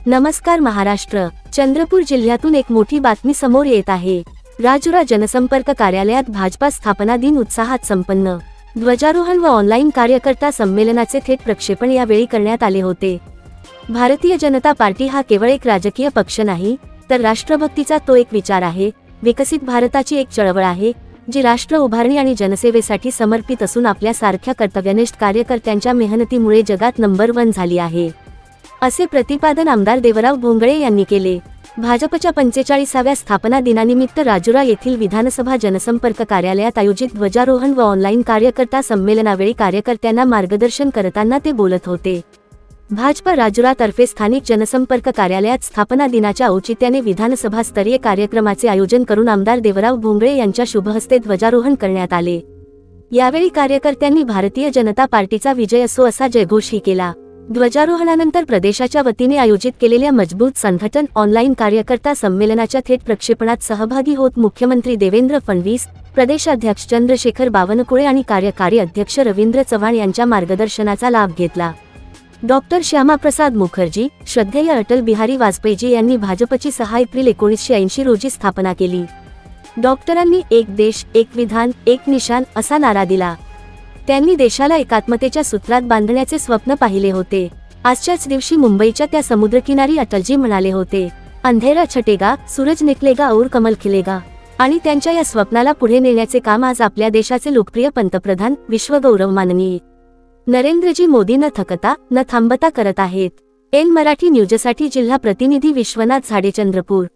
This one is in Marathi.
नमस्कार महाराष्ट्र. चंद्रपूर जिल्ह्यातून एक मोठी बातमी समोर येत आहे. राजुरा जनसंपर्क कार्यालयात भाजपा स्थापना दिन उत्साहात संपन्न. ध्वजारोहण व ऑनलाईन कार्यकर्ता संमेलनाचे थेट प्रक्षेपण यावेळी करण्यात आले होते. भारतीय जनता पार्टी हा केवळ एक राजकीय पक्ष नाही, तर राष्ट्रभक्तीचा तो एक विचार आहे. विकसित भारताची एक चळवळ आहे, जी राष्ट्र उभारणी आणि जनसेवेसाठी समर्पित असून आपल्या सारख्या कर्तव्यनिष्ठ कार्यकर्त्यांच्या मेहनतीमुळे जगात नंबर 1 झाली आहे, असे प्रतिपादन आमदार देवराव भोंगळे यांनी केले. भाजपच्या 45व्या स्थापना दिनानिमित्त राजुरा येथील विधानसभा जनसंपर्क कार्यालयात आयोजित ध्वजारोहण व ऑनलाईन कार्यकर्ता संमेलनावेळी कार्यकर्त्यांना मार्गदर्शन करताना ते बोलत होते. भाजपा राजुरा तर्फे स्थानिक जनसंपर्क कार्यालयात स्थापना दिनाच्या औचित्याने विधानसभा स्तरीय कार्यक्रमाचे आयोजन करून आमदार देवराव भोंगळे यांच्या शुभहस्ते ध्वजारोहण करण्यात आले. यावेळी कार्यकर्त्यांनी भारतीय जनता पार्टीचा विजय असो असा जयघोषही केला. ध्वजारोहणानंतर प्रदेशाच्या वतीने आयोजित केलेल्या मजबूत संघटन ऑनलाईन कार्यकर्ता संमेलनाच्या थेट प्रक्षेपणात सहभागी होत मुख्यमंत्री देवेंद्र फडणवीस, प्रदेशाध्यक्ष चंद्रशेखर बावनकुळे आणि कार्यकारी अध्यक्ष रवींद्र चव्हाण यांच्या मार्गदर्शनाचा लाभ घेतला. डॉक्टर श्यामाप्रसाद मुखर्जी, श्रद्धेय अटल बिहारी वाजपेयीजी यांनी भाजपची 6 एप्रिल 1980 रोजी स्थापना केली. डॉक्टरांनी एक देश, एक विधान, एक निशान असा नारा दिला. त्यांनी देशाला एकात्मतेच्या सूत्रात बांधण्याचे स्वप्न पाहिले होते. आजच्याच दिवशी मुंबईच्या त्या समुद्रकिनारी अटलजी म्हणाले होते, अंधेरा छटेगा, सूरज निकलेगा और कमल खिलेगा. आणि त्यांच्या या स्वप्नाला पुढे नेण्याचे काम आज आपल्या देशाचे लोकप्रिय पंतप्रधान, विश्वगौरव माननीय नरेंद्रजी मोदी न थकता न थांबता करत आहेत. एन मराठी न्यूजसाठी जिल्हा प्रतिनिधी विश्वनाथ झाडे, चंद्रपूर.